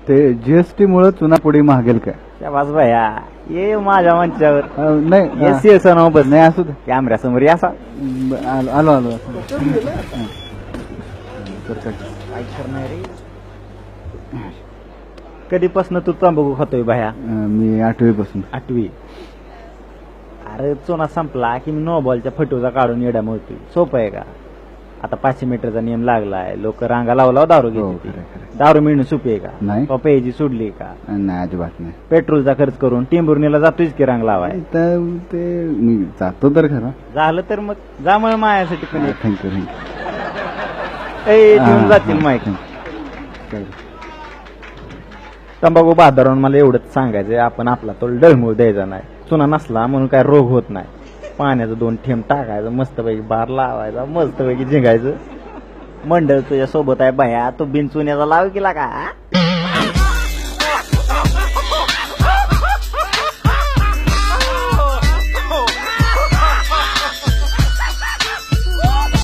ते जीएसटी मुळे चुनापुडी महागेल काय? शाबास भैया ये माझ्या मंचावर नाही ये शिवसेना बस नाही असू दे. कॅमेऱ्यासमोर या असा आलो आलो काय करणार रे कधीपासून तू तंबाखू खातोय भैया? मी 8वी पासून. 8वी. अरे चुना संपला की मी नो बॉलच्या फटूचा काढून येड्या मोडतोय. सोपं आहे का? आता 500 मीटरचा नियम लागलाय. लोक रांगा लावला दारू घेते. दारू मिळणं सोपी आहे का? नाही. प्यायची सोडली का? नाही अजिबात नाही. पेट्रोलचा खर्च करून टिंबुर्णीला जातोयच की रांग लावाय. तर ते मी जातो तर खरं. झालं तर मग जा मग मायासाठी पण थँक्यू देऊन जातील माहिती. तंबाखू बहादरावून मला एवढंच सांगायचंय, आपण आपला तो डळमूळ द्यायचा नाही. चुना नसला म्हणून काय रोग होत नाही. पाण्याचं 2 थेंब टाकायचं, मस्तपैकी बार लावायचा, मस्तपैकी झिंगायचं. मंडळ तुझ्या सोबत आहे बाया, तो बिन चुन्याचा लाव केला का?